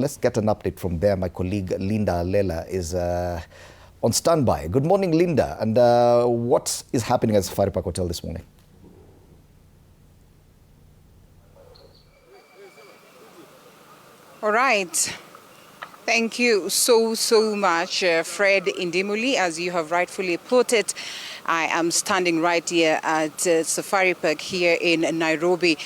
Let's get an update from there. My colleague Linda Lela is on standby. Good morning, Linda. And what is happening at Safari Park Hotel this morning? All right. Thank you so much, Fred Indimuli. As you have rightfully put it, I am standing right here at Safari Park here in Nairobi,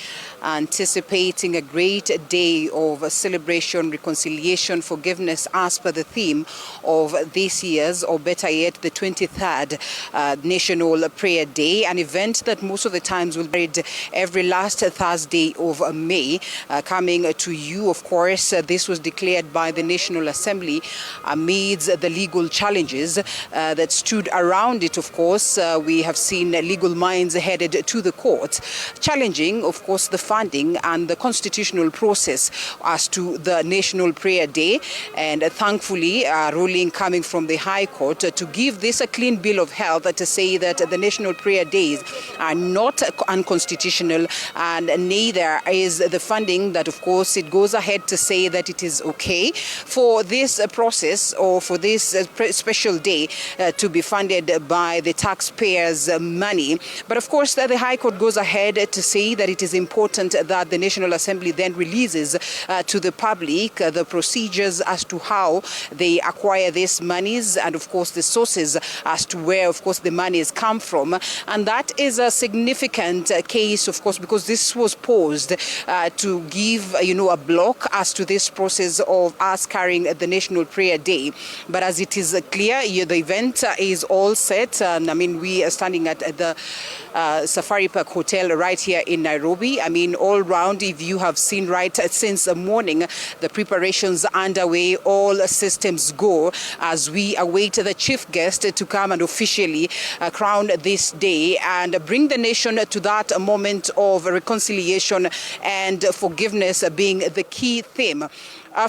anticipating a great day of celebration, reconciliation, forgiveness, as per the theme of this year's, or better yet, the 23rd National Prayer Day, an event that most of the times will be every last Thursday of May. Coming to you, of course, this was declared by the National Assembly amidst the legal challenges that stood around it. Of course, we have seen legal minds headed to the court, challenging, of course, the funding and the constitutional process as to the National Prayer Day. And thankfully, a ruling coming from the High Court to give this a clean bill of health, to say that the National Prayer Days are not unconstitutional, and neither is the funding that, of course, it goes ahead to say that it is okay for this process or for this special day to be funded by the taxpayers' money. But of course, the High Court goes ahead to say that it is important that the National Assembly then releases to the public the procedures as to how they acquire these monies, and of course the sources as to where, of course, the monies come from. And that is a significant case, of course, because this was posed to give, a block as to this process of us carrying the National Prayer Day. But as it is clear, the event is all set. We are standing at the Safari Park Hotel right here in Nairobi. All round, if you have seen right since the morning, the preparations underway, all systems go as we await the chief guest to come and officially crown this day and bring the nation to that moment of reconciliation and forgiveness being the key theme.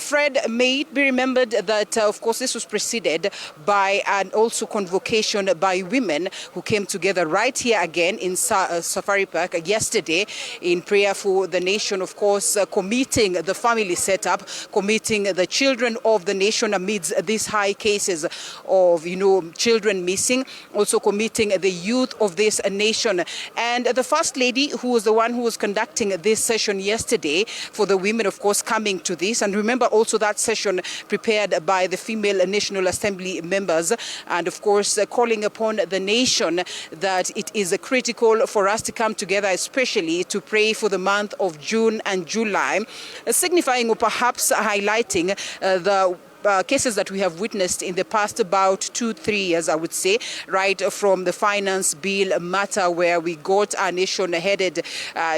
Fred, may it be remembered that, of course, this was preceded by an also convocation by women who came together right here again in Safari Park yesterday in prayer for the nation, of course, committing the family setup, committing the children of the nation amidst these high cases of, children missing, also committing the youth of this nation. And the First Lady, who was the one who was conducting this session yesterday for the women, of course, coming to this. And remember also that session prepared by the female National Assembly members, and of course calling upon the nation that it is critical for us to come together, especially to pray for the month of June and July, signifying or perhaps highlighting the cases that we have witnessed in the past about 2-3 years, I would say, right from the finance bill matter, where we got our nation headed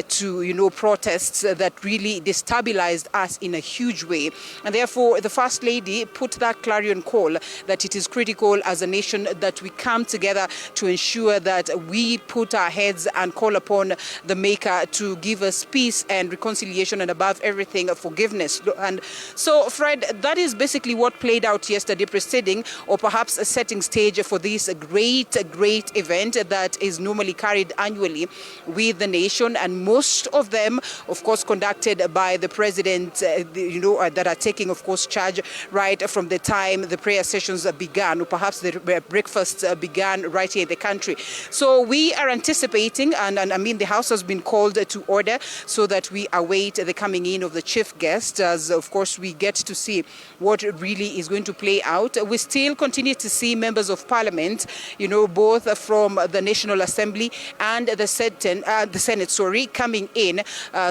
to, protests that really destabilized us in a huge way. And therefore, the First Lady put that clarion call that it is critical as a nation that we come together to ensure that we put our heads and call upon the Maker to give us peace and reconciliation, and above everything, forgiveness. And so, Fred, that is basically what played out yesterday, preceding or perhaps setting stage for this great event that is normally carried annually with the nation, and most of them, of course, conducted by the president, that are taking, of course, charge right from the time the prayer sessions began, or perhaps the breakfasts began right here in the country. So we are anticipating, and the House has been called to order so that we await the coming in of the chief guest, as of course we get to see what really is going to play out. We still continue to see members of parliament, both from the National Assembly and the Senate, coming in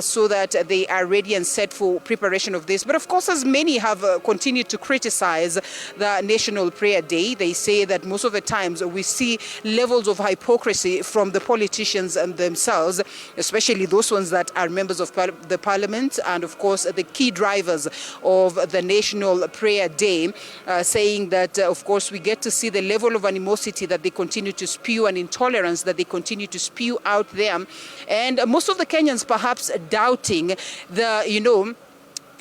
so that they are ready and set for preparation of this. But of course, as many have continued to criticize the National Prayer Day, they say that most of the times we see levels of hypocrisy from the politicians themselves, especially those ones that are members of the parliament, and of course the key drivers of the National Prayer Day, saying that, of course, we get to see the level of animosity that they continue to spew and intolerance that they continue to spew out there. And most of the Kenyans perhaps doubting the,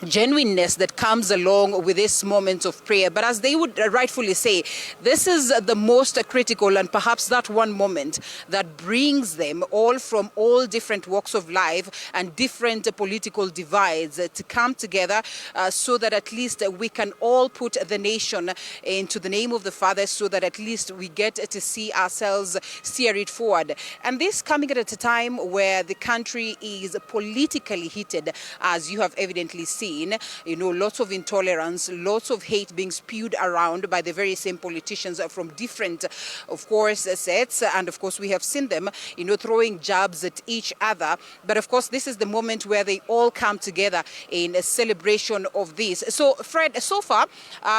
genuineness that comes along with this moment of prayer. But as they would rightfully say, this is the most critical and perhaps that one moment that brings them all from all different walks of life and different political divides to come together so that at least we can all put the nation into the name of the Father, so that at least we get to see ourselves steer it forward. And this coming at a time where the country is politically heated, as you have evidently seen. Lots of intolerance, lots of hate being spewed around by the very same politicians from different, of course, sets. And of course, we have seen them, throwing jabs at each other. But of course, this is the moment where they all come together in a celebration of this. So, Fred, so far,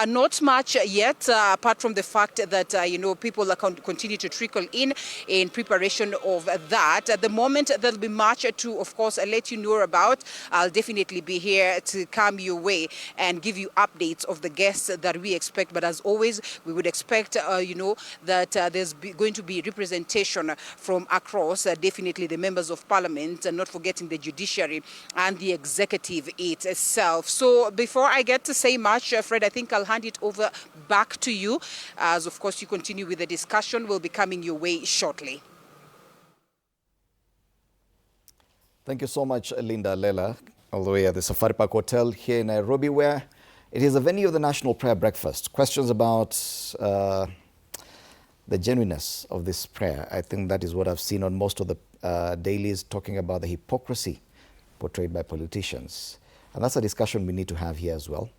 not much yet, apart from the fact that, people are continue to trickle in preparation of that. At the moment, there'll be much to, of course, let you know about. I'll definitely be here to come your way and give you updates of the guests that we expect. But as always, we would expect, that there's going to be representation from across, definitely the members of parliament, and not forgetting the judiciary and the executive itself. So before I get to say much, Fred, I think I'll hand it over back to you, as of course you continue with the discussion. We'll be coming your way shortly. Thank you so much, Linda Lela, all the way at the Safari Park Hotel here in Nairobi, where it is a venue of the National Prayer Breakfast. Questions about the genuineness of this prayer. I think that is what I've seen on most of the dailies, talking about the hypocrisy portrayed by politicians. And that's a discussion we need to have here as well.